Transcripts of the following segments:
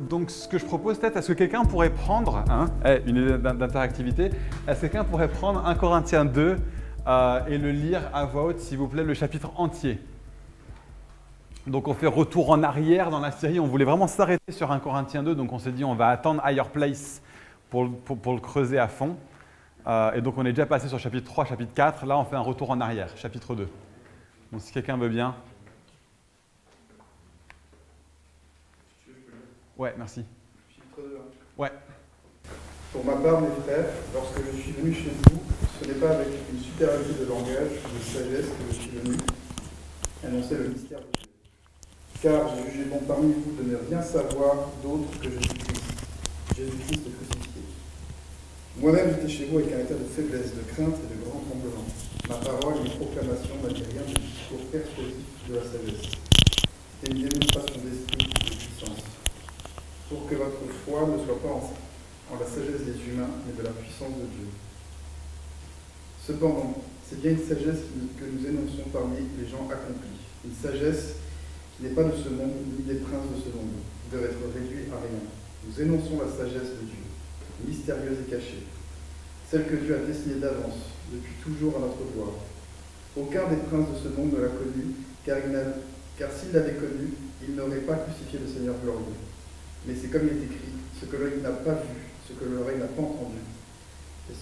Donc, ce que je propose peut-être, est-ce que quelqu'un pourrait prendre, une idée d'interactivité, est-ce que quelqu'un pourrait prendre 1 Corinthiens 2 et le lire à voix haute, s'il vous plaît, le chapitre entier. Donc, on fait retour en arrière dans la série. On voulait vraiment s'arrêter sur 1 Corinthiens 2, donc on s'est dit on va attendre Higher Place pour le creuser à fond. Et donc, on est déjà passé sur chapitre 3, chapitre 4. Là, on fait un retour en arrière, chapitre 2. Donc, si quelqu'un veut bien. Ouais, merci. Chapitre 2. Ouais. Pour ma part, mes frères, lorsque je suis venu chez vous, ce n'est pas avec une supériorité de langage ou de sagesse que je suis venu annoncer le mystère de Dieu. Car j'ai jugé bon parmi vous de ne rien savoir d'autre que Jésus-Christ, Jésus-Christ crucifié. Moi-même, j'étais chez vous avec un état de faiblesse, de crainte et de grand tremblement. Ma parole et mes proclamations n'avaient rien de discours persuasif de la sagesse. C'était une démonstration d'esprit et de puissance, pour que votre foi ne soit pas en la sagesse des humains, mais de la puissance de Dieu. Cependant, c'est bien une sagesse que nous énonçons parmi les gens accomplis, une sagesse qui n'est pas de ce monde, ni des princes de ce monde, qui doivent être réduits à rien. Nous énonçons la sagesse de Dieu, mystérieuse et cachée, celle que Dieu a destinée d'avance, depuis toujours à notre gloire. Aucun des princes de ce monde ne l'a connue, car s'il l'avait connue, il n'aurait pas crucifié le Seigneur glorieux. Mais c'est comme il est écrit, ce que l'œil n'a pas vu, ce que l'oreille n'a pas entendu, et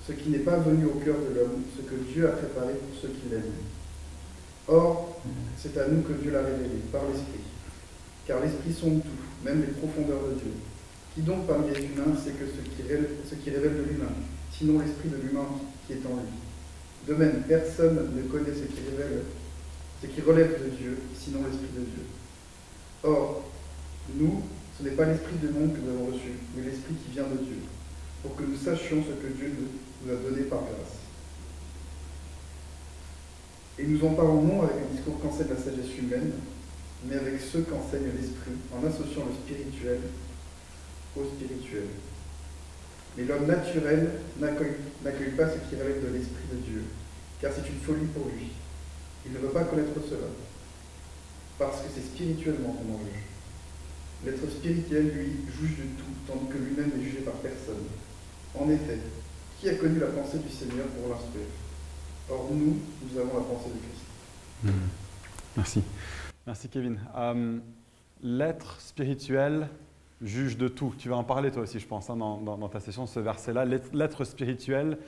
ce qui n'est pas venu au cœur de l'homme, ce que Dieu a préparé pour ceux qui l'aiment. Or, c'est à nous que Dieu l'a révélé, par l'Esprit. Car l'Esprit sonde tout, même les profondeurs de Dieu. Qui donc parmi les humains sait que ce qui révèle de l'humain, sinon l'Esprit de l'humain qui est en lui. De même, personne ne connaît ce qui relève de Dieu, sinon l'Esprit de Dieu. Or, nous, ce n'est pas l'esprit du monde que nous avons reçu, mais l'esprit qui vient de Dieu, pour que nous sachions ce que Dieu nous a donné par grâce. Et nous en parlons non avec un discours qu'enseigne la sagesse humaine, mais avec ceux qu'enseigne l'esprit, en associant le spirituel au spirituel. Mais l'homme naturel n'accueille pas ce qui relève de l'esprit de Dieu, car c'est une folie pour lui. Il ne veut pas connaître cela, parce que c'est spirituellement qu'on en juge. L'être spirituel, lui, juge de tout, tandis que lui-même n'est jugé par personne. En effet, qui a connu la pensée du Seigneur pour l'instruire? Or, nous avons la pensée de Christ. Merci. Merci, Kevin. L'être spirituel juge de tout. Tu vas en parler toi aussi, je pense, dans ta session, ce verset-là. L'être spirituel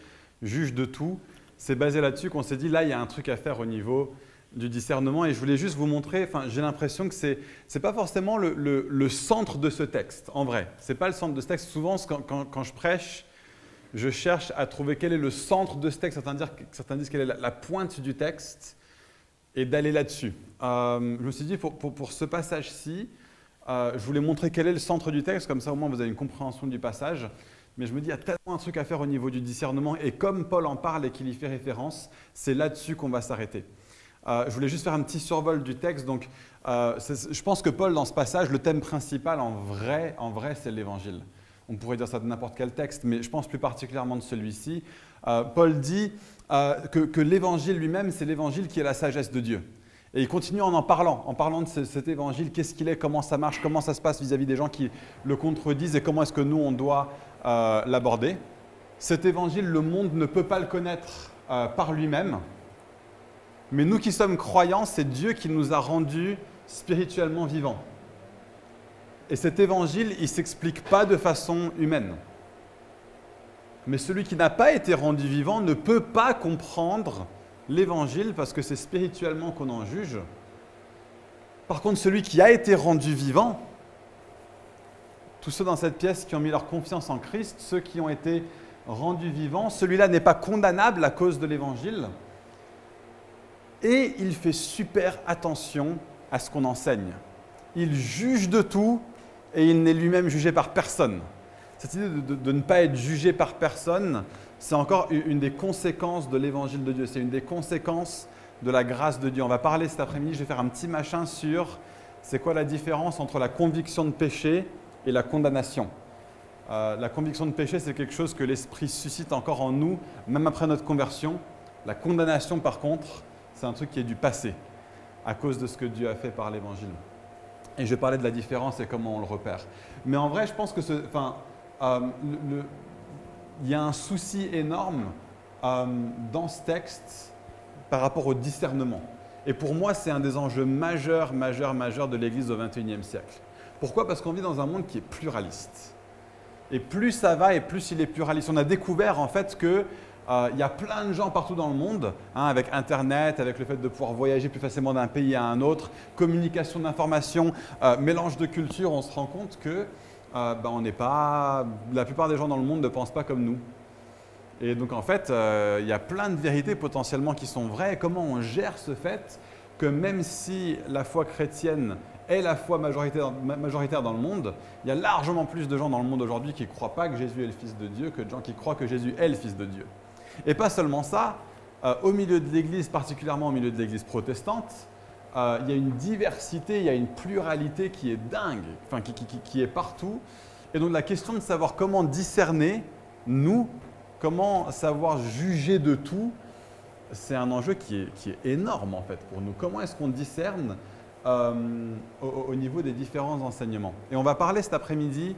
juge de tout. C'est basé là-dessus qu'on s'est dit, là, il y a un truc à faire au niveau du discernement, et je voulais juste vous montrer, j'ai l'impression que c'est pas forcément le centre de ce texte, en vrai. C'est pas le centre de ce texte. Souvent, quand je prêche, je cherche à trouver quel est le centre de ce texte, certains disent quelle est la pointe du texte, et d'aller là-dessus. Je me suis dit, pour ce passage-ci, je voulais montrer quel est le centre du texte, comme ça au moins vous avez une compréhension du passage. Mais je me dis, il y a tellement un truc à faire au niveau du discernement, et comme Paul en parle et qu'il y fait référence, c'est là-dessus qu'on va s'arrêter. Je voulais juste faire un petit survol du texte. Donc, je pense que Paul, dans ce passage, le thème principal, en vrai c'est l'Évangile. On pourrait dire ça de n'importe quel texte, mais je pense plus particulièrement de celui-ci. Paul dit que l'Évangile lui-même, c'est l'Évangile qui est la sagesse de Dieu. Et il continue en parlant de cet Évangile, qu'est-ce qu'il est, comment ça marche, comment ça se passe vis-à-vis des gens qui le contredisent et comment est-ce que nous, on doit l'aborder. Cet Évangile, le monde ne peut pas le connaître par lui-même. Mais nous qui sommes croyants, c'est Dieu qui nous a rendus spirituellement vivants. Et cet évangile, il ne s'explique pas de façon humaine. Mais celui qui n'a pas été rendu vivant ne peut pas comprendre l'évangile parce que c'est spirituellement qu'on en juge. Par contre, celui qui a été rendu vivant, tous ceux dans cette pièce qui ont mis leur confiance en Christ, ceux qui ont été rendus vivants, celui-là n'est pas condamnable à cause de l'évangile. Et il fait super attention à ce qu'on enseigne. Il juge de tout et il n'est lui-même jugé par personne. Cette idée de ne pas être jugé par personne, c'est encore une des conséquences de l'évangile de Dieu. C'est une des conséquences de la grâce de Dieu. On va parler cet après-midi, je vais faire un petit machin sur c'est quoi la différence entre la conviction de péché et la condamnation. La conviction de péché, c'est quelque chose que l'Esprit suscite encore en nous, même après notre conversion. La condamnation, par contre, c'est un truc qui est du passé, à cause de ce que Dieu a fait par l'Évangile. Et je vais parler de la différence et comment on le repère. Mais en vrai, je pense que il y a un souci énorme dans ce texte par rapport au discernement. Et pour moi, c'est un des enjeux majeurs de l'Église au XXIe siècle. Pourquoi? Parce qu'on vit dans un monde qui est pluraliste. Et plus ça va et plus il est pluraliste. On a découvert en fait que il y a plein de gens partout dans le monde, avec Internet, avec le fait de pouvoir voyager plus facilement d'un pays à un autre, communication d'informations, mélange de cultures, on se rend compte que on n'est pas, la plupart des gens dans le monde ne pensent pas comme nous. Et donc en fait, il y a plein de vérités potentiellement qui sont vraies. Comment on gère ce fait que même si la foi chrétienne est la foi majoritaire dans le monde, il y a largement plus de gens dans le monde aujourd'hui qui ne croient pas que Jésus est le Fils de Dieu que de gens qui croient que Jésus est le Fils de Dieu. Et pas seulement ça, au milieu de l'Église, particulièrement au milieu de l'Église protestante, il y a une diversité, il y a une pluralité qui est dingue, enfin, qui est partout. Et donc la question de savoir comment discerner, nous, comment savoir juger de tout, c'est un enjeu qui est énorme en fait pour nous. Comment est-ce qu'on discerne au niveau des différents enseignements? Et on va parler cet après-midi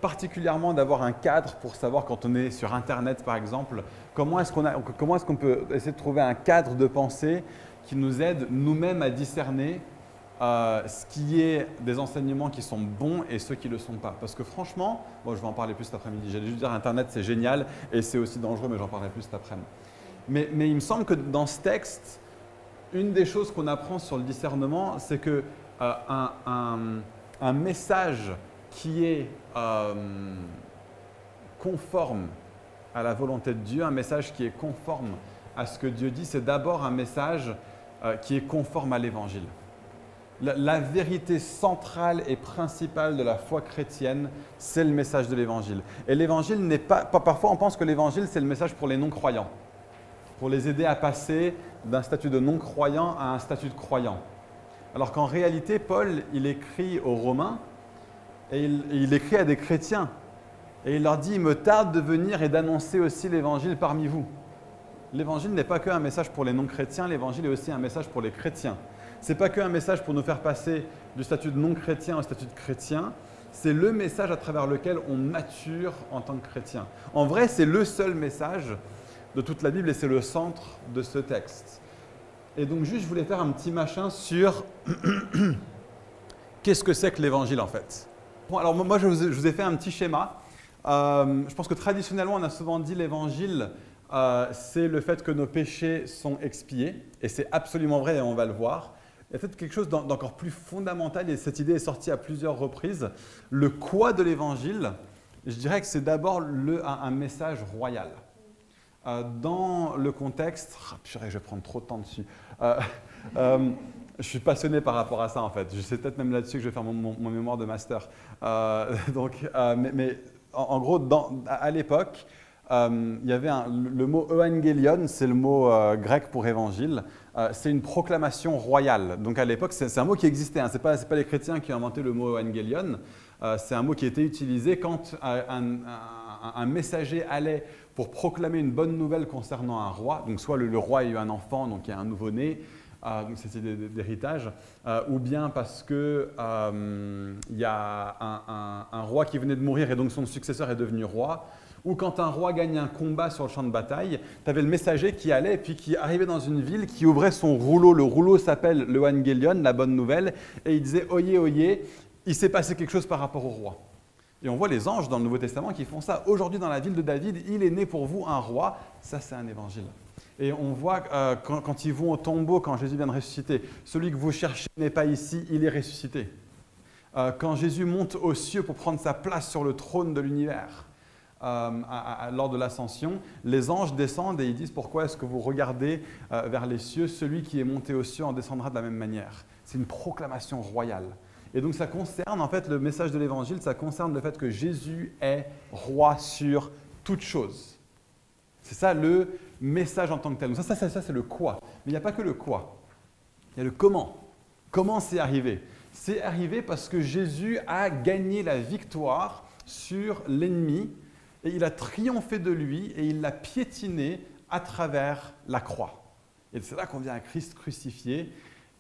particulièrement d'avoir un cadre pour savoir quand on est sur Internet par exemple, comment est-ce qu'on peut essayer de trouver un cadre de pensée qui nous aide nous-mêmes à discerner ce qui est des enseignements qui sont bons et ceux qui ne le sont pas. Parce que franchement, bon, je vais en parler plus cet après-midi, j'allais juste dire Internet c'est génial et c'est aussi dangereux, mais j'en parlerai plus cet après-midi. Mais il me semble que dans ce texte, une des choses qu'on apprend sur le discernement, c'est que un message qui est conforme à la volonté de Dieu, un message qui est conforme à ce que Dieu dit, c'est d'abord un message qui est conforme à l'Évangile. La vérité centrale et principale de la foi chrétienne, c'est le message de l'Évangile. Et l'Évangile n'est pas… Parfois, on pense que l'Évangile, c'est le message pour les non-croyants, pour les aider à passer d'un statut de non-croyant à un statut de croyant. Alors qu'en réalité, Paul, il écrit aux Romains et il écrit à des chrétiens. Et il leur dit, il me tarde de venir et d'annoncer aussi l'Évangile parmi vous. L'Évangile n'est pas qu'un message pour les non-chrétiens, l'Évangile est aussi un message pour les chrétiens. Ce n'est pas qu'un message pour nous faire passer du statut de non-chrétien au statut de chrétien, c'est le message à travers lequel on mature en tant que chrétien. En vrai, c'est le seul message de toute la Bible et c'est le centre de ce texte. Et donc juste, je voulais faire un petit machin sur qu'est-ce que c'est que l'Évangile en fait. Bon, alors moi, je vous ai fait un petit schéma. Je pense que traditionnellement, on a souvent dit l'Évangile, c'est le fait que nos péchés sont expiés. Et c'est absolument vrai et on va le voir. Il y a peut-être quelque chose d'encore plus fondamental et cette idée est sortie à plusieurs reprises. Le quoi de l'Évangile, je dirais que c'est d'abord un message royal. Dans le contexte… purée, je vais prendre trop de temps dessus. Je suis passionné par rapport à ça en fait. C'est peut-être même là-dessus que je vais faire mon mémoire de master. Mais en gros, à l'époque, il y avait le mot evangelion, c'est le mot grec pour évangile. C'est une proclamation royale. Donc à l'époque, c'est un mot qui existait. Ce n'est pas les chrétiens qui ont inventé le mot evangelion. C'est un mot qui était utilisé quand un messager allait pour proclamer une bonne nouvelle concernant un roi. Donc soit le roi a eu un enfant, donc il y a un nouveau-né. Donc c'est d'héritage, ou bien parce qu'il y a un roi qui venait de mourir et donc son successeur est devenu roi, ou quand un roi gagne un combat sur le champ de bataille, tu avais le messager qui allait et puis qui arrivait dans une ville, qui ouvrait son rouleau, le rouleau s'appelle le Evangelion, la bonne nouvelle, et il disait « Oyez, oyez, il s'est passé quelque chose par rapport au roi ». Et on voit les anges dans le Nouveau Testament qui font ça. Aujourd'hui dans la ville de David, il est né pour vous un roi, ça c'est un évangile. Et on voit quand ils vont au tombeau, quand Jésus vient de ressusciter, celui que vous cherchez n'est pas ici, il est ressuscité. Quand Jésus monte aux cieux pour prendre sa place sur le trône de l'univers, lors de l'ascension, les anges descendent et ils disent « Pourquoi est-ce que vous regardez vers les cieux? Celui qui est monté aux cieux en descendra de la même manière. » C'est une proclamation royale. Et donc ça concerne, en fait, le message de l'Évangile, ça concerne le fait que Jésus est roi sur toute chose. C'est ça le message en tant que tel. Donc ça c'est le quoi. Mais il n'y a pas que le quoi. Il y a le comment. Comment c'est arrivé? C'est arrivé parce que Jésus a gagné la victoire sur l'ennemi et il a triomphé de lui et il l'a piétiné à travers la croix. Et c'est là qu'on vient à Christ crucifié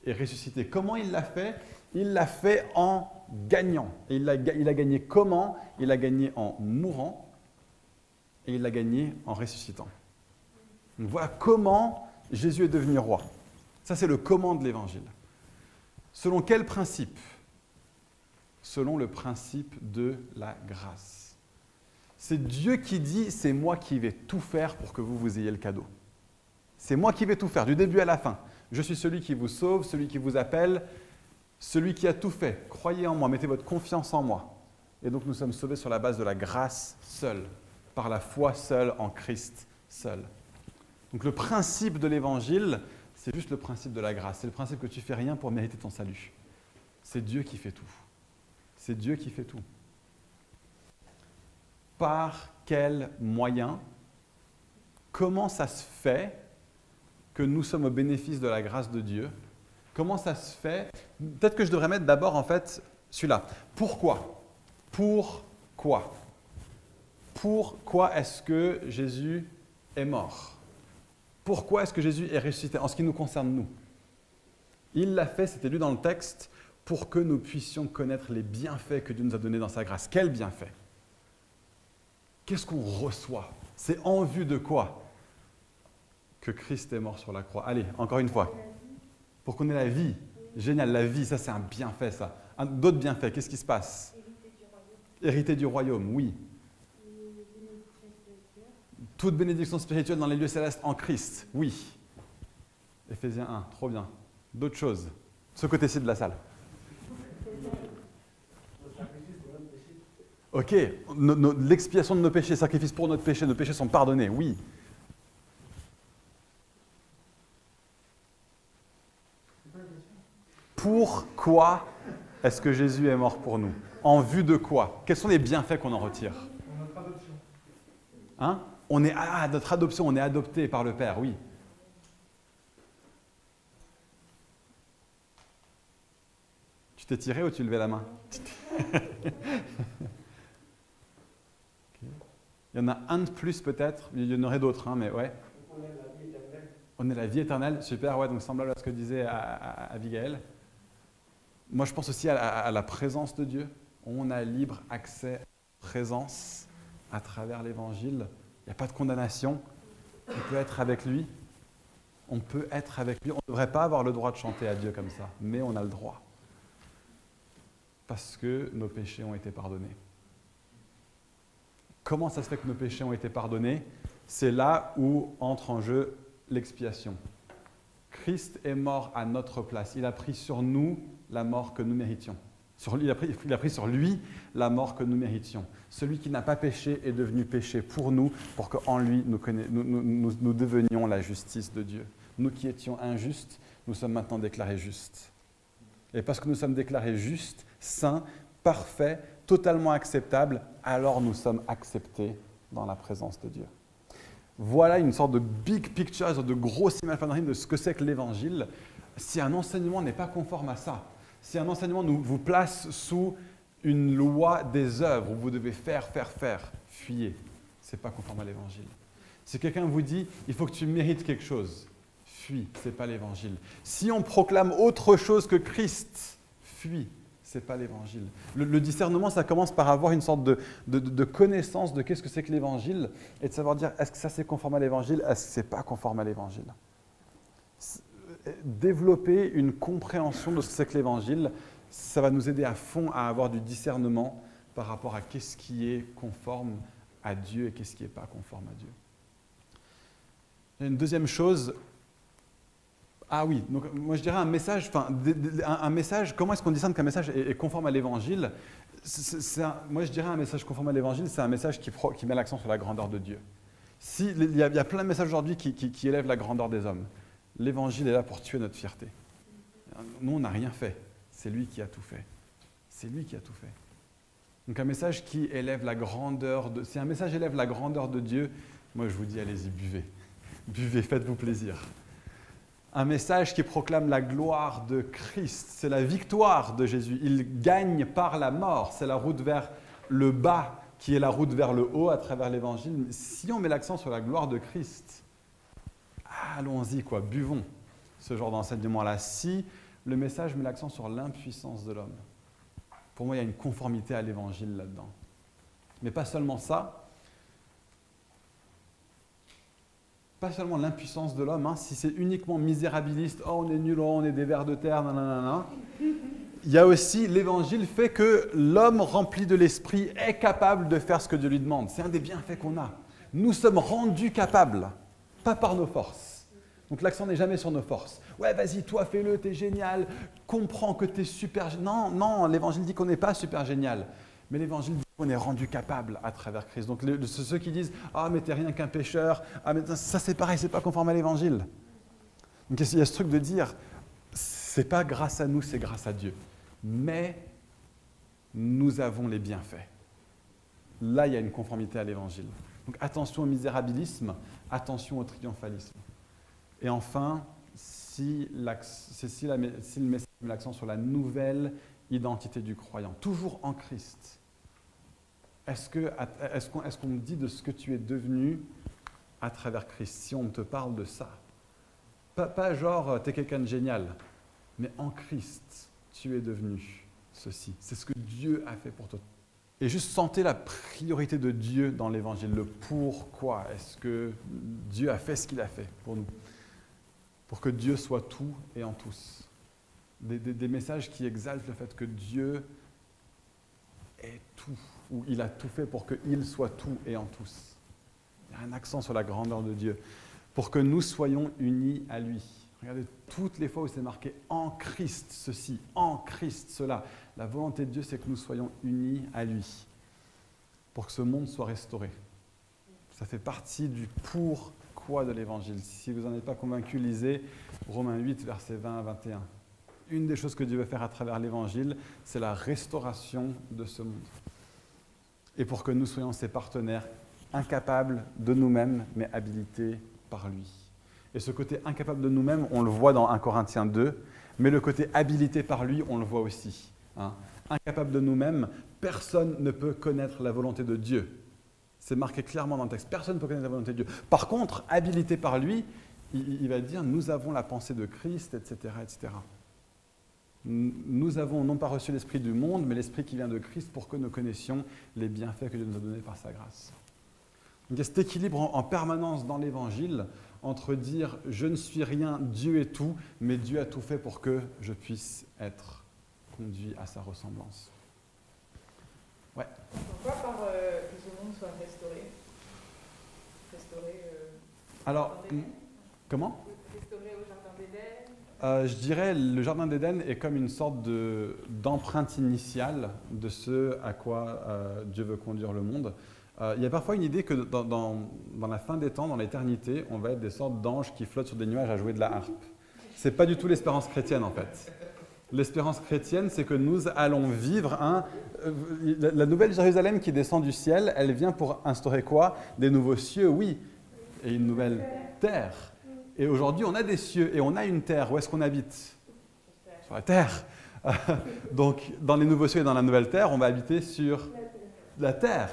est ressuscité. Comment il l'a fait? Il l'a fait en gagnant. Et il a gagné comment? Il a gagné en mourant et il l'a gagné en ressuscitant. Donc voilà comment Jésus est devenu roi. Ça, c'est le comment de l'Évangile. Selon quel principe? Selon le principe de la grâce. C'est Dieu qui dit, c'est moi qui vais tout faire pour que vous ayez le cadeau. C'est moi qui vais tout faire, du début à la fin. Je suis celui qui vous sauve, celui qui vous appelle, celui qui a tout fait. Croyez en moi, mettez votre confiance en moi. Et donc nous sommes sauvés sur la base de la grâce seule, par la foi seule, en Christ seul. Donc le principe de l'Évangile, c'est juste le principe de la grâce. C'est le principe que tu ne fais rien pour mériter ton salut. C'est Dieu qui fait tout. C'est Dieu qui fait tout. Par quel moyen? Comment ça se fait que nous sommes au bénéfice de la grâce de Dieu? Comment ça se fait? Peut-être que je devrais mettre d'abord, en fait, celui-là. Pourquoi? Pourquoi? Pourquoi est-ce que Jésus est mort? Pourquoi est-ce que Jésus est ressuscité en ce qui nous concerne, nous? Il l'a fait, c'était lu dans le texte, pour que nous puissions connaître les bienfaits que Dieu nous a donnés dans sa grâce. Quels bienfaits? Qu'est-ce qu'on reçoit? C'est en vue de quoi que Christ est mort sur la croix? Allez, encore une fois. Pour qu'on ait la vie. Génial, la vie, ça c'est un bienfait, ça. D'autres bienfaits, qu'est-ce qui se passe? Hériter du royaume, oui. Toute bénédiction spirituelle dans les lieux célestes en Christ, oui. Éphésiens 1, trop bien. D'autres choses? Ce côté-ci de la salle. Ok, l'expiation de nos péchés, sacrifice pour notre péché, nos péchés sont pardonnés, oui. Pourquoi est-ce que Jésus est mort pour nous? En vue de quoi? Quels sont les bienfaits qu'on en retire? Notre adoption. Hein? Notre adoption, on est adopté par le Père, oui. Tu t'es tiré ou tu levais la main? Il y en a un de plus peut-être, il y en aurait d'autres, hein, mais ouais. On est la vie éternelle. On est la vie éternelle, super, ouais, donc semblable à ce que disait Abigail. Moi, je pense aussi à la présence de Dieu. On a libre accès à la présence à travers l'Évangile. Il n'y a pas de condamnation. On peut être avec lui. On peut être avec lui. On ne devrait pas avoir le droit de chanter à Dieu comme ça, mais on a le droit. Parce que nos péchés ont été pardonnés. Comment ça se fait que nos péchés ont été pardonnés? C'est là où entre en jeu l'expiation. Christ est mort à notre place. Il a pris sur nous la mort que nous méritions. Il a pris sur lui la mort que nous méritions. Celui qui n'a pas péché est devenu péché pour nous, pour qu'en lui nous devenions la justice de Dieu. Nous qui étions injustes, nous sommes maintenant déclarés justes. Et parce que nous sommes déclarés justes, saints, parfaits, totalement acceptables, alors nous sommes acceptés dans la présence de Dieu. Voilà une sorte de big picture, de grosse image de ce que c'est que l'Évangile. Si un enseignement n'est pas conforme à ça, si un enseignement vous place sous une loi des œuvres où vous devez faire, fuyez. Ce n'est pas conforme à l'Évangile. Si quelqu'un vous dit « il faut que tu mérites quelque chose », fuis, ce n'est pas l'Évangile. Si on proclame autre chose que Christ, fuis, ce n'est pas l'Évangile. Le discernement, ça commence par avoir une sorte de connaissance de qu'est-ce que c'est que l'Évangile et de savoir dire est-ce que ça c'est conforme à l'Évangile, est-ce que ce n'est pas conforme à l'Évangile. Développer une compréhension de ce que c'est que l'Évangile, ça va nous aider à fond à avoir du discernement par rapport à qu'est-ce qui est conforme à Dieu et qu'est-ce qui n'est pas conforme à Dieu. Il y a une deuxième chose. Ah oui, donc moi je dirais un message, comment est-ce qu'on discerne qu'un message est conforme à l'Évangile? Moi je dirais un message conforme à l'Évangile, c'est un message qui met l'accent sur la grandeur de Dieu. Il y a plein de messages aujourd'hui qui élèvent la grandeur des hommes. L'Évangile est là pour tuer notre fierté. Nous, on n'a rien fait. C'est lui qui a tout fait. C'est lui qui a tout fait. Donc un message qui élève la grandeur de... Si un message élève la grandeur de Dieu, moi je vous dis, allez-y, buvez. Buvez, faites-vous plaisir. Un message qui proclame la gloire de Christ, c'est la victoire de Jésus. Il gagne par la mort. C'est la route vers le bas qui est la route vers le haut à travers l'Évangile. Si on met l'accent sur la gloire de Christ, allons-y, buvons ce genre d'enseignement-là. Si le message met l'accent sur l'impuissance de l'homme. Pour moi, il y a une conformité à l'évangile là-dedans. Mais pas seulement ça, pas seulement l'impuissance de l'homme, hein, si c'est uniquement misérabiliste, oh on est nul, oh, on est des vers de terre, nanana. Il y a aussi, l'évangile fait que l'homme rempli de l'esprit est capable de faire ce que Dieu lui demande. C'est un des bienfaits qu'on a. Nous sommes rendus capables, pas par nos forces. Donc l'accent n'est jamais sur nos forces. Ouais, vas-y, toi fais-le, t'es génial, comprends que t'es super génial. Non, non, l'évangile dit qu'on n'est pas super génial. Mais l'évangile dit qu'on est rendu capable à travers Christ. Donc ceux qui disent « Ah, mais t'es rien qu'un pécheur », ah, mais ça c'est pareil, c'est pas conforme à l'évangile. Donc il y a ce truc de dire « C'est pas grâce à nous, c'est grâce à Dieu ». Mais nous avons les bienfaits. Là, il y a une conformité à l'évangile. Donc attention au misérabilisme, attention au triomphalisme. Et enfin, si le message met l'accent sur la nouvelle identité du croyant, toujours en Christ, est-ce qu'on me dit de ce que tu es devenu à travers Christ, si on te parle de ça? Pas genre, tu es quelqu'un de génial, mais en Christ, tu es devenu ceci. C'est ce que Dieu a fait pour toi. Et juste sentez la priorité de Dieu dans l'Évangile, le pourquoi est-ce que Dieu a fait ce qu'il a fait pour nous. Pour que Dieu soit tout et en tous. Des messages qui exaltent le fait que Dieu est tout, ou il a tout fait pour qu'il soit tout et en tous. Il y a un accent sur la grandeur de Dieu. Pour que nous soyons unis à lui. Regardez toutes les fois où c'est marqué « en Christ ceci »,« en Christ cela ». La volonté de Dieu, c'est que nous soyons unis à lui. Pour que ce monde soit restauré. Ça fait partie du pourquoi de l'Évangile. Si vous n'en êtes pas convaincu, lisez Romains 8, versets 20 à 21. Une des choses que Dieu veut faire à travers l'Évangile, c'est la restauration de ce monde. Et pour que nous soyons ses partenaires incapables de nous-mêmes, mais habilités par lui. Et ce côté incapable de nous-mêmes, on le voit dans 1 Corinthiens 2, mais le côté habilité par lui, on le voit aussi. Hein. Incapable de nous-mêmes, personne ne peut connaître la volonté de Dieu. C'est marqué clairement dans le texte. Personne ne peut connaître la volonté de Dieu. Par contre, habilité par lui, il va dire, nous avons la pensée de Christ, etc., etc. Nous avons non pas reçu l'esprit du monde, mais l'esprit qui vient de Christ pour que nous connaissions les bienfaits que Dieu nous a donnés par sa grâce. Donc il y a cet équilibre en permanence dans l'Évangile entre dire « je ne suis rien, Dieu est tout », mais Dieu a tout fait pour que je puisse être conduit à sa ressemblance. Ouais. Pourquoi par que ce monde soit restauré? Alors, comment? Restauré au Jardin d'Éden? Je dirais le Jardin d'Éden est comme une sorte d'empreinte initiale de ce à quoi Dieu veut conduire le monde. Il y a parfois une idée que dans la fin des temps, dans l'éternité, on va être des sortes d'anges qui flottent sur des nuages à jouer de la harpe. Ce n'est pas du tout l'espérance chrétienne en fait. L'espérance chrétienne, c'est que nous allons vivre la nouvelle Jérusalem qui descend du ciel, elle vient pour instaurer quoi? Des nouveaux cieux, oui, et une nouvelle terre. Et aujourd'hui, on a des cieux et on a une terre. Où est-ce qu'on habite? Sur la terre. Donc, dans les nouveaux cieux et dans la nouvelle terre, on va habiter sur la terre.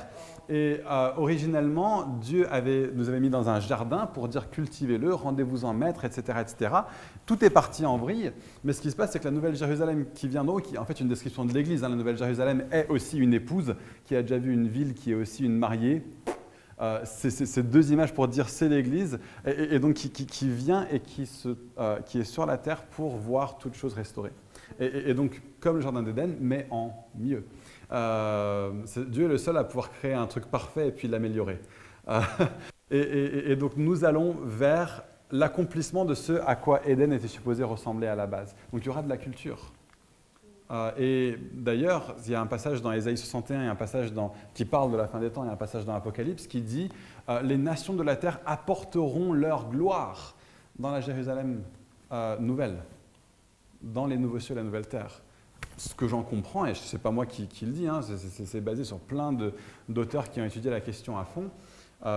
Et originellement, Dieu nous avait mis dans un jardin pour dire cultivez-le, rendez-vous en maître, etc., etc. Tout est parti en vrille, mais ce qui se passe, c'est que la Nouvelle Jérusalem qui vient d'en haut, qui est en fait une description de l'Église, hein, la Nouvelle Jérusalem est aussi une épouse qui a déjà vu une ville qui est aussi une mariée. C'est deux images pour dire c'est l'Église, et donc qui vient et qui est sur la terre pour voir toutes choses restaurées. Et donc comme le Jardin d'Éden, mais en mieux. Dieu est le seul à pouvoir créer un truc parfait et puis l'améliorer. Et donc nous allons vers l'accomplissement de ce à quoi Éden était supposé ressembler à la base. Donc il y aura de la culture. Et d'ailleurs, il y a un passage dans Ésaïe 61, il y a un passage qui parle de la fin des temps, il y a un passage dans l'Apocalypse qui dit « Les nations de la terre apporteront leur gloire dans la Jérusalem nouvelle, dans les nouveaux cieux et la nouvelle terre ». Ce que j'en comprends, et ce n'est pas moi qui le dis, hein, c'est basé sur plein d'auteurs qui ont étudié la question à fond,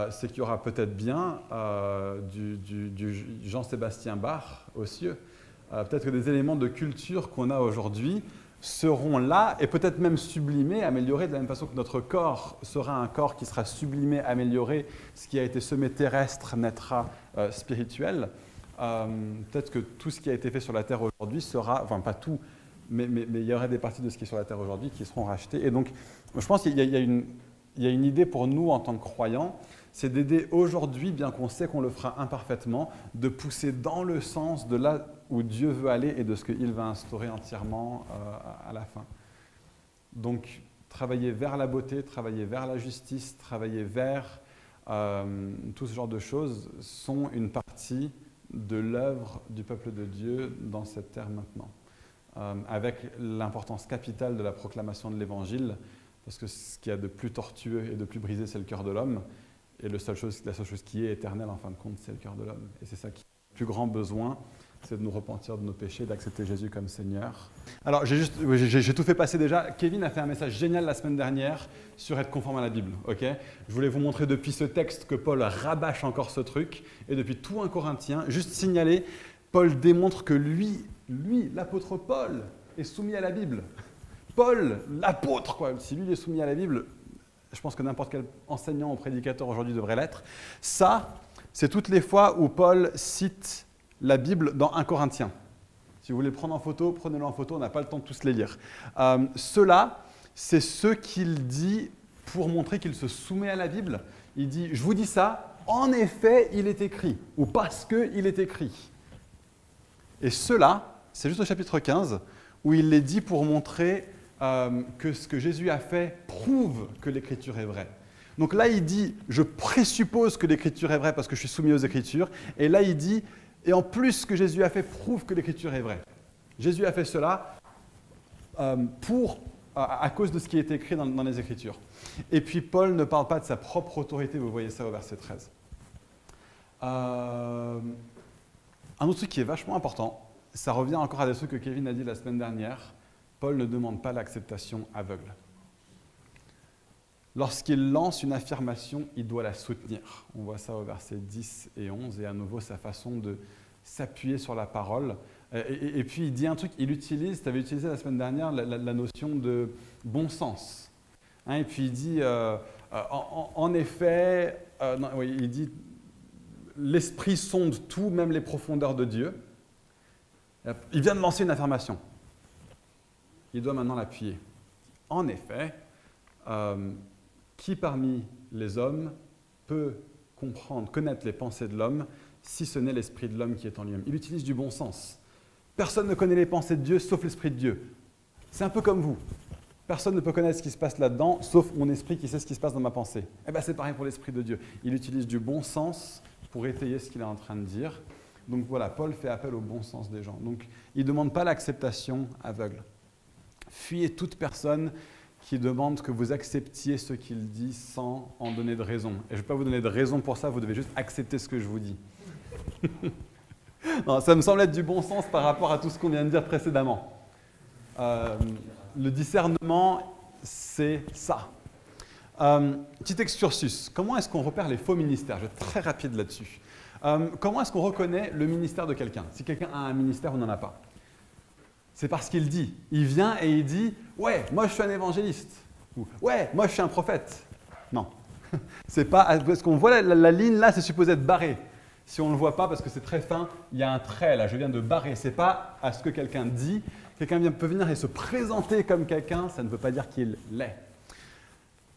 c'est qu'il y aura peut-être bien du Jean-Sébastien Bach aux cieux. Peut-être que des éléments de culture qu'on a aujourd'hui seront là et peut-être même sublimés, améliorés, de la même façon que notre corps sera un corps qui sera sublimé, amélioré, ce qui a été semé terrestre naîtra spirituel. peut-être que tout ce qui a été fait sur la terre aujourd'hui sera, enfin pas tout, mais il y aurait des parties de ce qui est sur la terre aujourd'hui qui seront rachetées. Et donc, je pense qu'il y a une idée pour nous en tant que croyants, c'est d'aider aujourd'hui, bien qu'on sait qu'on le fera imparfaitement, de pousser dans le sens de là où Dieu veut aller et de ce qu'il va instaurer entièrement à la fin. Donc, travailler vers la beauté, travailler vers la justice, travailler vers tout ce genre de choses sont une partie de l'œuvre du peuple de Dieu dans cette terre maintenant. Avec l'importance capitale de la proclamation de l'Évangile, parce que ce qu'il y a de plus tortueux et de plus brisé, c'est le cœur de l'homme. Et la seule chose qui est éternelle, en fin de compte, c'est le cœur de l'homme. Et c'est ça qui a le plus grand besoin, c'est de nous repentir de nos péchés, d'accepter Jésus comme Seigneur. Alors, j'ai tout fait passer déjà. Kevin a fait un message génial la semaine dernière sur être conforme à la Bible. Okay, je voulais vous montrer depuis ce texte que Paul rabâche encore ce truc. Et depuis tout 1 Corinthien, juste signaler, Paul démontre que lui, l'apôtre Paul, est soumis à la Bible. Paul, l'apôtre, quoi. Si lui est soumis à la Bible, je pense que n'importe quel enseignant ou prédicateur aujourd'hui devrait l'être. Ça, c'est toutes les fois où Paul cite la Bible dans 1 Corinthien. Si vous voulez le prendre en photo, prenez-le en photo, on n'a pas le temps de tous les lire. Ceux-là, c'est ceux qu'il dit pour montrer qu'il se soumet à la Bible. Il dit, je vous dis ça, en effet, il est écrit, ou parce qu'il est écrit. Et ceux-là, c'est juste au chapitre 15, où il les dit pour montrer que ce que Jésus a fait prouve que l'Écriture est vraie. Donc là, il dit, je présuppose que l'Écriture est vraie parce que je suis soumis aux Écritures. Et là, il dit, et en plus, ce que Jésus a fait prouve que l'Écriture est vraie. Jésus a fait cela à cause de ce qui est écrit dans les Écritures. Et puis, Paul ne parle pas de sa propre autorité, vous voyez ça au verset 13. Un autre truc qui est vachement important, ça revient encore à des trucs que Kevin a dit la semaine dernière. Paul ne demande pas l'acceptation aveugle. Lorsqu'il lance une affirmation, il doit la soutenir. On voit ça au verset 10 et 11, et à nouveau sa façon de s'appuyer sur la parole. Et puis il dit un truc, il utilise, tu avais utilisé la semaine dernière la notion de bon sens. Et puis il dit, en effet, il dit, l'esprit sonde tout, même les profondeurs de Dieu. Il vient de lancer une affirmation. Il doit maintenant l'appuyer. En effet, qui parmi les hommes peut comprendre, connaître les pensées de l'homme, si ce n'est l'esprit de l'homme qui est en lui-même? Il utilise du bon sens. Personne ne connaît les pensées de Dieu, sauf l'esprit de Dieu. C'est un peu comme vous. Personne ne peut connaître ce qui se passe là-dedans, sauf mon esprit qui sait ce qui se passe dans ma pensée. Eh bien, c'est pareil pour l'esprit de Dieu. Il utilise du bon sens pour étayer ce qu'il est en train de dire. Donc voilà, Paul fait appel au bon sens des gens. Donc, il ne demande pas l'acceptation aveugle. Fuyez toute personne qui demande que vous acceptiez ce qu'il dit sans en donner de raison. Et je ne vais pas vous donner de raison pour ça, vous devez juste accepter ce que je vous dis. Non, ça me semble être du bon sens par rapport à tout ce qu'on vient de dire précédemment. Le discernement, c'est ça. Petit excursus. Comment est-ce qu'on repère les faux ministères? Je vais être très rapide là-dessus. Comment est-ce qu'on reconnaît le ministère de quelqu'un? Si quelqu'un a un ministère ou n'en a pas? C'est parce qu'il dit. Il vient et il dit « Ouais, moi je suis un évangéliste » ou « Ouais, moi je suis un prophète ». Non. C'est pas, parce qu'on voit la ligne là, c'est supposé être barré. Si on ne le voit pas parce que c'est très fin, il y a un trait là, je viens de barrer. C'est pas à ce que quelqu'un dit. Quelqu'un peut venir et se présenter comme quelqu'un, ça ne veut pas dire qu'il l'est.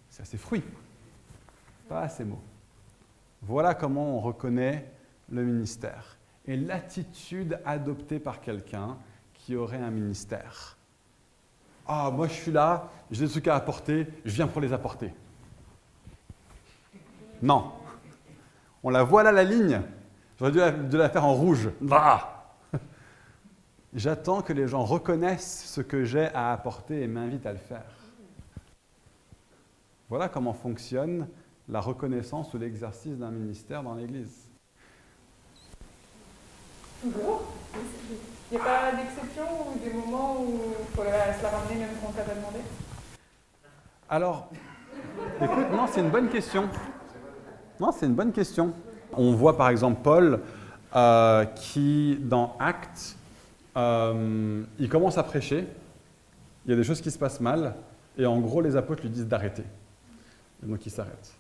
C'est assez fruit, pas assez mot. Voilà comment on reconnaît le ministère. Et l'attitude adoptée par quelqu'un qui aurait un ministère. Ah, moi je suis là, j'ai des trucs à apporter, je viens pour les apporter. Non. On la voit là, la ligne. J'aurais dû la faire en rouge. Ah. J'attends que les gens reconnaissent ce que j'ai à apporter et m'invitent à le faire. Voilà comment fonctionne la reconnaissance ou l'exercice d'un ministère dans l'Église. Toujours. Il n'y a pas d'exception ou des moments où il faut se la ramener même quand on t'a pas demandé? Alors, écoute, non, c'est une bonne question. Non, c'est une bonne question. On voit par exemple Paul qui, dans Actes, il commence à prêcher, il y a des choses qui se passent mal, et en gros, les apôtres lui disent d'arrêter. Et donc, il s'arrête.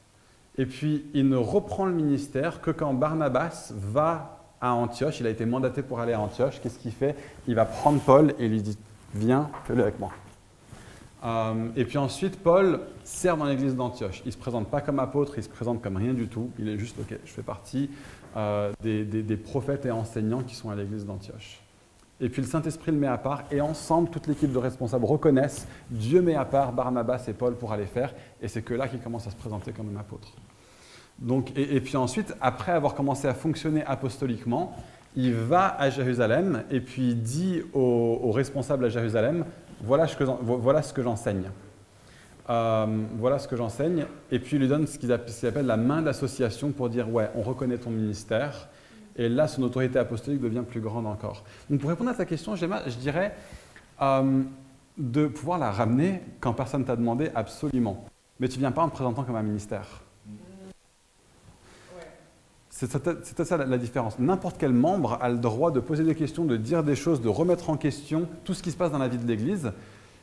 Et puis, il ne reprend le ministère que quand Barnabas va à Antioche, il a été mandaté pour aller à Antioche. Qu'est-ce qu'il fait? Il va prendre Paul et lui dit « Viens, fais-le avec moi ». Et puis ensuite, Paul sert dans l'église d'Antioche. Il ne se présente pas comme apôtre, il se présente comme rien du tout. Il est juste « Ok, je fais partie des prophètes et enseignants qui sont à l'église d'Antioche ». Et puis le Saint-Esprit le met à part et ensemble, toute l'équipe de responsables reconnaissent Dieu met à part Barnabas et Paul pour aller faire. Et c'est que là qu'il commence à se présenter comme un apôtre. Donc, et puis ensuite, après avoir commencé à fonctionner apostoliquement, il va à Jérusalem et puis il dit aux responsables à Jérusalem, voilà ce que j'enseigne. Voilà ce que j'enseigne. Et puis il lui donne ce qu'il appelle la main d'association pour dire, ouais, on reconnaît ton ministère. Et là, son autorité apostolique devient plus grande encore. Donc pour répondre à ta question, Gemma, je dirais de pouvoir la ramener quand personne t'a demandé, absolument. Mais tu ne viens pas en te présentant comme un ministère. C'est ça la différence. N'importe quel membre a le droit de poser des questions, de dire des choses, de remettre en question tout ce qui se passe dans la vie de l'Église,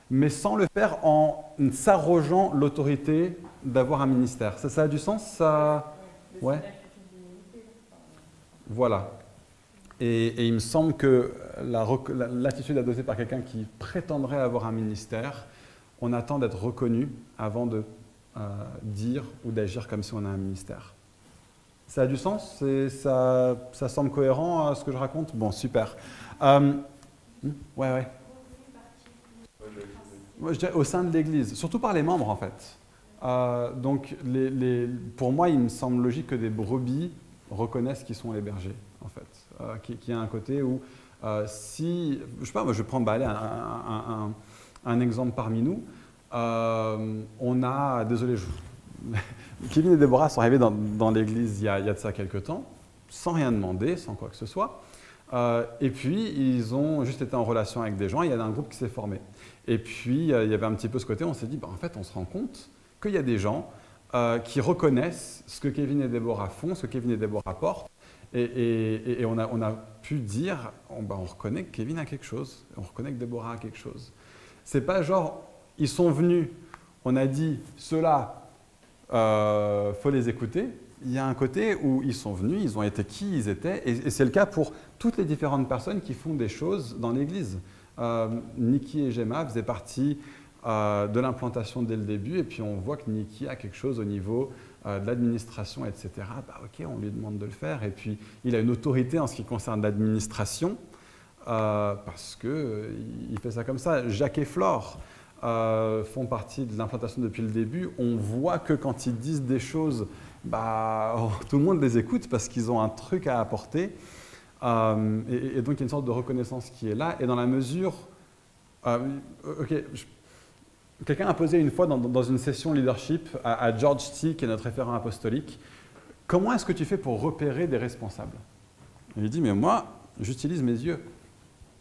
mais sans le faire en s'arrogeant l'autorité d'avoir un ministère. Ça a du sens, ça? Ouais. Voilà. Et il me semble que l'attitude adoptée par quelqu'un qui prétendrait avoir un ministère, on attend d'être reconnu avant de dire ou d'agir comme si on a un ministère. Ça a du sens? Ça semble cohérent à ce que je raconte? Bon, super. Ouais. Moi, je dirais au sein de l'Église, surtout par les membres en fait. Donc, pour moi, il me semble logique que des brebis reconnaissent qui sont les bergers, en fait. Qu'il y a un côté où, si, je sais pas, moi je vais prendre un exemple parmi nous. On a, désolé, Kevin et Déborah sont arrivés dans l'église il y a de ça quelques temps, sans rien demander, sans quoi que ce soit. Et puis, ils ont juste été en relation avec des gens, il y a un groupe qui s'est formé. Et puis, il y avait un petit peu ce côté, on s'est dit, en fait, on se rend compte qu'il y a des gens qui reconnaissent ce que Kevin et Déborah font, ce que Kevin et Déborah portent, et on a pu dire, on reconnaît que Kevin a quelque chose, on reconnaît que Déborah a quelque chose. C'est pas genre, ils sont venus, on a dit, ceux-là, faut les écouter. Il y a un côté où ils sont venus, ils ont été qui ils étaient, et c'est le cas pour toutes les différentes personnes qui font des choses dans l'Église. Niki et Gemma faisaient partie de l'implantation dès le début, et puis on voit que Niki a quelque chose au niveau de l'administration, etc. Ok, on lui demande de le faire, et puis il a une autorité en ce qui concerne l'administration, parce qu'il fait ça comme ça. Jacques et Flore font partie de l'implantation depuis le début. On voit que quand ils disent des choses, tout le monde les écoute parce qu'ils ont un truc à apporter. Et donc il y a une sorte de reconnaissance qui est là. Et dans la mesure... quelqu'un a posé une fois dans une session leadership à George T, qui est notre référent apostolique, comment est-ce que tu fais pour repérer des responsables? Il dit, mais moi, j'utilise mes yeux.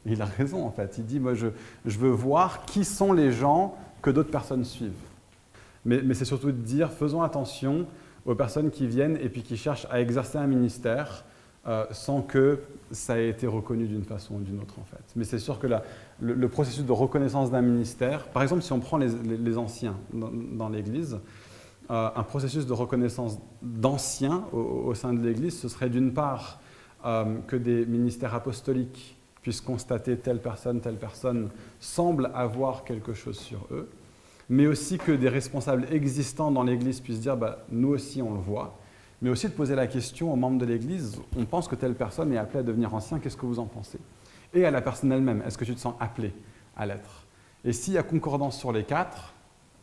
Et il a raison en fait. Il dit, moi je veux voir qui sont les gens que d'autres personnes suivent. Mais c'est surtout de dire, faisons attention aux personnes qui viennent et puis qui cherchent à exercer un ministère sans que ça ait été reconnu d'une façon ou d'une autre en fait. Mais c'est sûr que le processus de reconnaissance d'un ministère, par exemple si on prend les anciens dans l'Église, un processus de reconnaissance d'anciens au sein de l'Église, ce serait d'une part que des ministères apostoliques puissent constater telle personne semble avoir quelque chose sur eux, mais aussi que des responsables existants dans l'Église puissent dire nous aussi on le voit, mais aussi de poser la question aux membres de l'Église, on pense que telle personne est appelée à devenir ancien, qu'est-ce que vous en pensez? Et à la personne elle-même, est-ce que tu te sens appelé à l'être? Et s'il y a concordance sur les 4,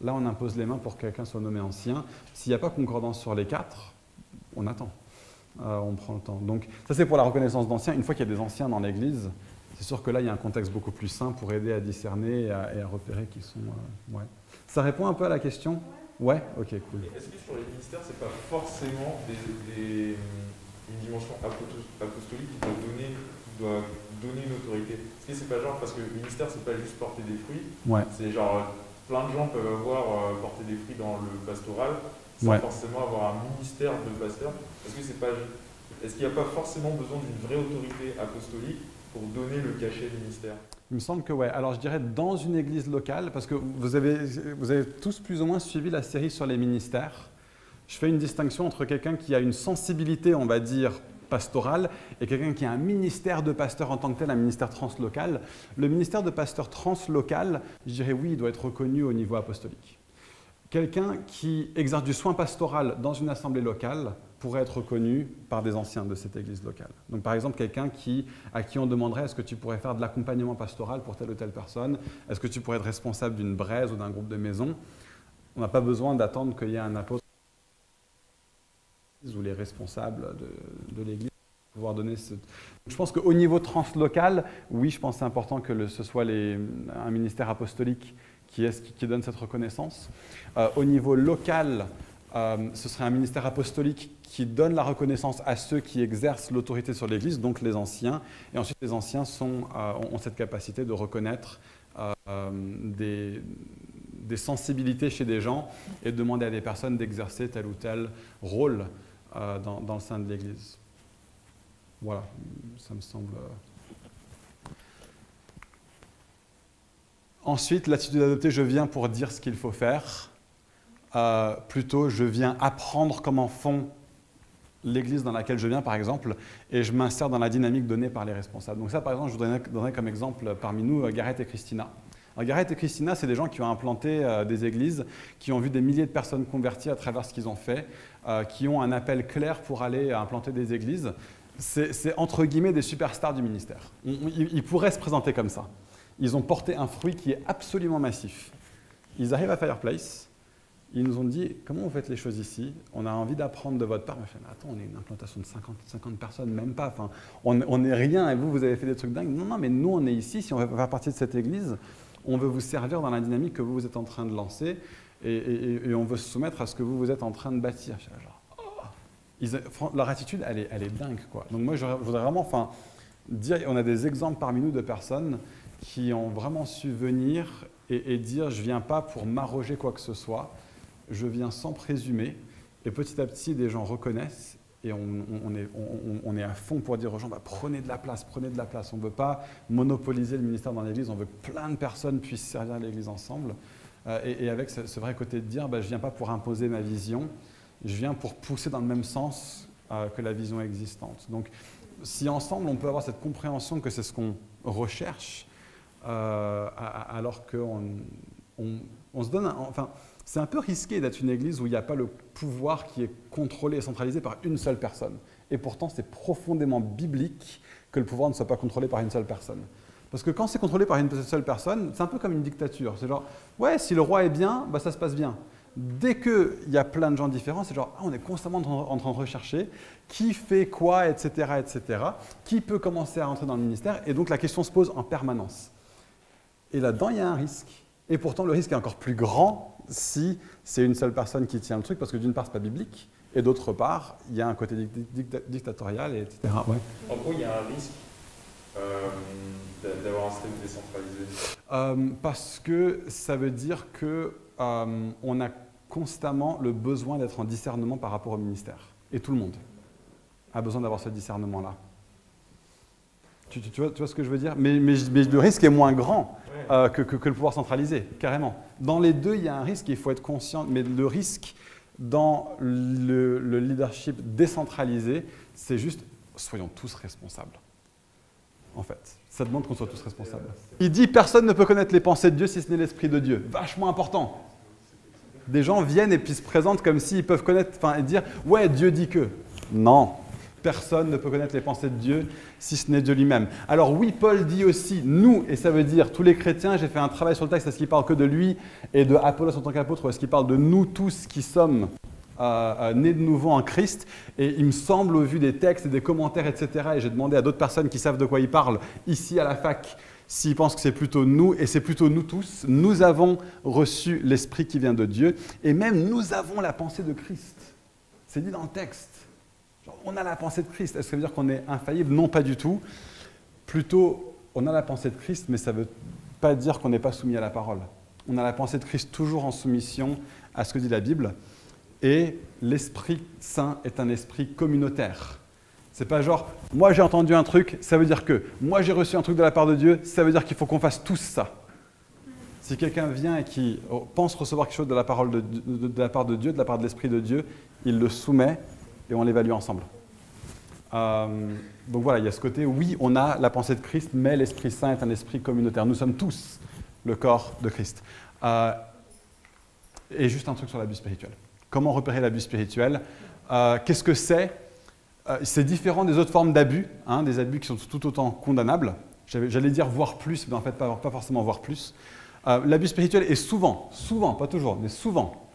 là on impose les mains pour que quelqu'un soit nommé ancien. S'il n'y a pas concordance sur les 4, on attend, on prend le temps. Donc ça c'est pour la reconnaissance d'anciens. Une fois qu'il y a des anciens dans l'Église, c'est sûr que là il y a un contexte beaucoup plus sain pour aider à discerner et à repérer qui sont... ouais. Ça répond un peu à la question? Ouais. Ok, cool. Est-ce que sur les ministères, c'est pas forcément une dimension apostolique qui doit donner une autorité? Est-ce que c'est pas genre, parce que le ministère, c'est pas juste porter des fruits, ouais. C'est genre, plein de gens peuvent avoir porté des fruits dans le pastoral, sans forcément avoir un ministère de pasteur. Est-ce qu'il n'y a pas forcément besoin d'une vraie autorité apostolique pour donner le cachet du ministère? Il me semble que oui. Alors je dirais dans une église locale, parce que vous avez tous plus ou moins suivi la série sur les ministères. Je fais une distinction entre quelqu'un qui a une sensibilité, on va dire, pastoral et quelqu'un qui a un ministère de pasteur en tant que tel, un ministère translocal. Le ministère de pasteur translocal, je dirais oui, il doit être reconnu au niveau apostolique. Quelqu'un qui exerce du soin pastoral dans une assemblée locale pourrait être reconnu par des anciens de cette église locale. Donc par exemple, quelqu'un à qui on demanderait est-ce que tu pourrais faire de l'accompagnement pastoral pour telle ou telle personne, est-ce que tu pourrais être responsable d'une braise ou d'un groupe de maison. On n'a pas besoin d'attendre qu'il y ait un apôtre ou les responsables de l'église pour pouvoir donner ce... Je pense qu'au niveau translocal, oui, je pense que c'est important que ce soit un ministère apostolique qui donne cette reconnaissance. Au niveau local, ce serait un ministère apostolique qui donne la reconnaissance à ceux qui exercent l'autorité sur l'Église, donc les anciens. Et ensuite, les anciens ont cette capacité de reconnaître des sensibilités chez des gens et de demander à des personnes d'exercer tel ou tel rôle dans le sein de l'Église. Voilà, ça me semble... Ensuite, l'attitude adoptée, je viens pour dire ce qu'il faut faire. Plutôt, je viens apprendre comment font l'église dans laquelle je viens, par exemple, et je m'insère dans la dynamique donnée par les responsables. Donc ça, par exemple, je vous donnerai comme exemple parmi nous Gareth et Christina. Alors, Gareth et Christina, c'est des gens qui ont implanté des églises, qui ont vu des milliers de personnes converties à travers ce qu'ils ont fait, qui ont un appel clair pour aller implanter des églises. C'est entre guillemets des superstars du ministère. Ils pourraient se présenter comme ça. Ils ont porté un fruit qui est absolument massif. Ils arrivent à Fireplace, ils nous ont dit « Comment vous faites les choses ici? On a envie d'apprendre de votre part. » Mais attends, on est une implantation de 50 personnes, même pas. Enfin, on n'est rien et vous avez fait des trucs dingues. Non, mais nous, on est ici. Si on veut faire partie de cette église, on veut vous servir dans la dynamique que vous êtes en train de lancer et on veut se soumettre à ce que vous êtes en train de bâtir. Leur attitude, elle est dingue, quoi. Donc moi, je voudrais vraiment dire, on a des exemples parmi nous de personnes qui ont vraiment su venir et dire « je ne viens pas pour m'arroger quoi que ce soit, je viens sans présumer ». Et petit à petit, des gens reconnaissent et on est à fond pour dire aux gens bah, « prenez de la place, prenez de la place ». On ne veut pas monopoliser le ministère dans l'Église, on veut que plein de personnes puissent servir l'Église ensemble. Et avec ce vrai côté de dire bah, « je ne viens pas pour imposer ma vision, je viens pour pousser dans le même sens que la vision existante ». Donc, si ensemble, on peut avoir cette compréhension que c'est ce qu'on recherche, alors qu'on se donne... Enfin, c'est un peu risqué d'être une église où il n'y a pas le pouvoir qui est contrôlé et centralisé par une seule personne. Et pourtant, c'est profondément biblique que le pouvoir ne soit pas contrôlé par une seule personne. Parce que quand c'est contrôlé par une seule personne, c'est un peu comme une dictature. C'est genre, ouais, si le roi est bien, bah, ça se passe bien. Dès qu'il y a plein de gens différents, c'est genre, ah, on est constamment en train de rechercher qui fait quoi, etc., etc., qui peut commencer à rentrer dans le ministère. Et donc, la question se pose en permanence. Et là-dedans, il y a un risque. Et pourtant, le risque est encore plus grand si c'est une seule personne qui tient le truc, parce que d'une part, ce n'est pas biblique, et d'autre part, il y a un côté dictatorial, etc. Ouais. En gros, il y a un risque d'avoir un système décentralisé. Parce que ça veut dire qu'on a constamment le besoin d'être en discernement par rapport au ministère. Et tout le monde a besoin d'avoir ce discernement-là. Tu vois ce que je veux dire? mais le risque est moins grand que le pouvoir centralisé, carrément. Dans les deux, il y a un risque, il faut être conscient. Mais le risque dans le leadership décentralisé, c'est juste, soyons tous responsables. En fait, ça demande qu'on soit tous responsables. Il dit, personne ne peut connaître les pensées de Dieu si ce n'est l'Esprit de Dieu. Vachement important. Des gens viennent et puis se présentent comme s'ils peuvent connaître, et dire, ouais, Dieu dit que. Non. Personne ne peut connaître les pensées de Dieu si ce n'est Dieu lui-même. Alors oui, Paul dit aussi « nous », et ça veut dire tous les chrétiens. J'ai fait un travail sur le texte, est-ce qu'il parle que de lui et de Apollos en tant qu'apôtre, ou est-ce qu'il parle de nous tous qui sommes nés de nouveau en Christ? Et il me semble, au vu des textes et des commentaires, etc., et j'ai demandé à d'autres personnes qui savent de quoi ils parlent, ici à la fac, s'ils pensent que c'est plutôt nous, et c'est plutôt nous tous. Nous avons reçu l'Esprit qui vient de Dieu, et même nous avons la pensée de Christ. C'est dit dans le texte. Genre, on a la pensée de Christ. Est-ce que ça veut dire qu'on est infaillible? Non, pas du tout. Plutôt, on a la pensée de Christ, mais ça ne veut pas dire qu'on n'est pas soumis à la parole. On a la pensée de Christ toujours en soumission à ce que dit la Bible. Et l'Esprit Saint est un esprit communautaire. C'est pas genre, moi j'ai entendu un truc, ça veut dire que. Moi j'ai reçu un truc de la part de Dieu, ça veut dire qu'il faut qu'on fasse tous ça. Si quelqu'un vient et qui pense recevoir quelque chose de la parole de la part de Dieu, de la part de l'Esprit de Dieu, il le soumet et on l'évalue ensemble. Donc voilà, il y a ce côté, oui, on a la pensée de Christ, mais l'Esprit Saint est un esprit communautaire. Nous sommes tous le corps de Christ. Et juste un truc sur l'abus spirituel. Comment repérer l'abus spirituel? Qu'est-ce que c'est? C'est différent des autres formes d'abus, hein, des abus qui sont tout autant condamnables. J'allais dire voire plus, mais en fait pas forcément voire plus. L'abus spirituel est souvent, pas toujours, mais souvent,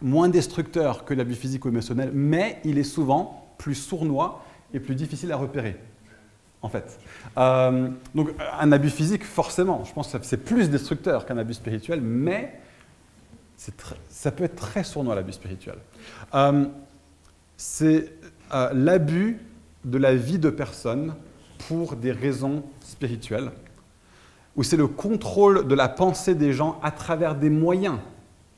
moins destructeur que l'abus physique ou émotionnel, mais il est souvent plus sournois et plus difficile à repérer, en fait. Donc un abus physique, forcément, je pense que c'est plus destructeur qu'un abus spirituel, mais ça peut être très sournois, l'abus spirituel. C'est l'abus de la vie de personnes pour des raisons spirituelles, ou c'est le contrôle de la pensée des gens à travers des moyens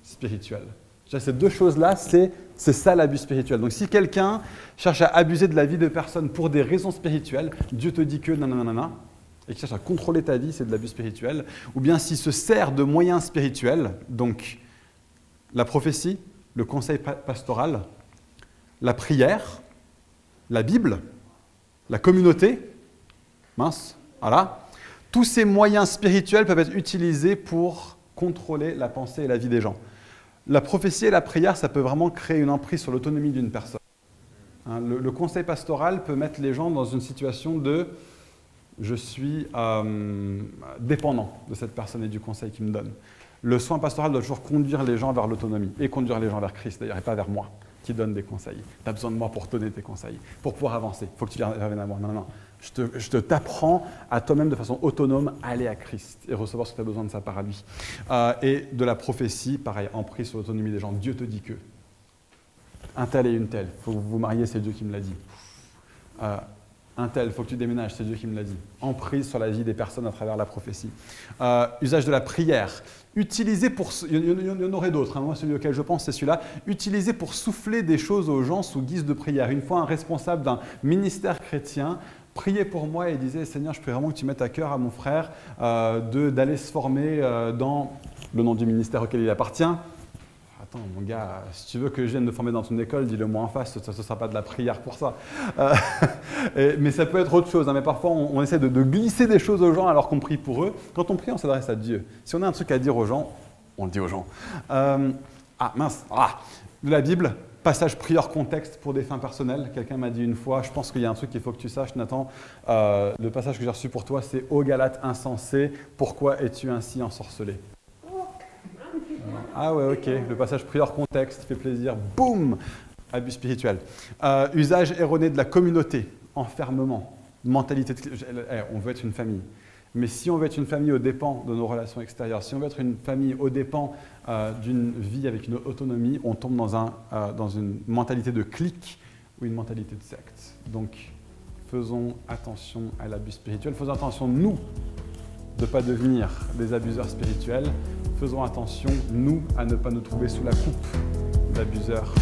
spirituels. Ces deux choses-là, c'est ça l'abus spirituel. Donc si quelqu'un cherche à abuser de la vie de personnes pour des raisons spirituelles, Dieu te dit que nanana, et qui cherche à contrôler ta vie, c'est de l'abus spirituel. Ou bien s'il se sert de moyens spirituels, donc la prophétie, le conseil pastoral, la prière, la Bible, la communauté, voilà. Tous ces moyens spirituels peuvent être utilisés pour contrôler la pensée et la vie des gens. La prophétie et la prière, ça peut vraiment créer une emprise sur l'autonomie d'une personne. Hein, le conseil pastoral peut mettre les gens dans une situation de « je suis dépendant de cette personne et du conseil qu'il me donne ». Le soin pastoral doit toujours conduire les gens vers l'autonomie et conduire les gens vers Christ d'ailleurs, et pas vers moi qui donne des conseils. Tu as besoin de moi pour te donner tes conseils, pour pouvoir avancer. Il faut que tu viennes à moi. Non. Je t'apprends à toi-même de façon autonome à aller à Christ et recevoir ce que tu as besoin de sa part à lui. Et de la prophétie, pareil, emprise sur l'autonomie des gens. Dieu te dit que. Un tel et une telle, il faut que vous vous mariez, c'est Dieu qui me l'a dit. Un tel, il faut que tu déménages, c'est Dieu qui me l'a dit. Emprise sur la vie des personnes à travers la prophétie. Usage de la prière. Utilisé pour... Il y en aurait d'autres, hein. Moi celui auquel je pense c'est celui-là. Utilisé pour souffler des choses aux gens sous guise de prière. Une fois un responsable d'un ministère chrétien priait pour moi et disait « Seigneur, je prie vraiment que tu mettes à cœur à mon frère d'aller se former dans le nom du ministère auquel il appartient. » Attends, mon gars, si tu veux que je vienne me former dans ton école, dis-le moi en face, ce ne sera pas de la prière pour ça. Mais ça peut être autre chose, hein, mais parfois on essaie de glisser des choses aux gens alors qu'on prie pour eux. Quand on prie, on s'adresse à Dieu. Si on a un truc à dire aux gens, on le dit aux gens. De la Bible, passage prieur contexte pour des fins personnelles. Quelqu'un m'a dit une fois, je pense qu'il y a un truc qu'il faut que tu saches, Nathan. Le passage que j'ai reçu pour toi, c'est « Ô Galates insensé, pourquoi es-tu ainsi ensorcelé ?» Ah ouais, ok, le passage prieur contexte fait plaisir, boum, abus spirituel. Usage erroné de la communauté, enfermement, mentalité de... on veut être une famille. Mais si on veut être une famille aux dépens de nos relations extérieures, si on veut être une famille aux dépens d'une vie avec une autonomie, on tombe dans une mentalité de clique ou une mentalité de secte. Donc, faisons attention à l'abus spirituel, faisons attention, nous, de ne pas devenir des abuseurs spirituels. Faisons attention, nous, à ne pas nous trouver sous la coupe d'abuseurs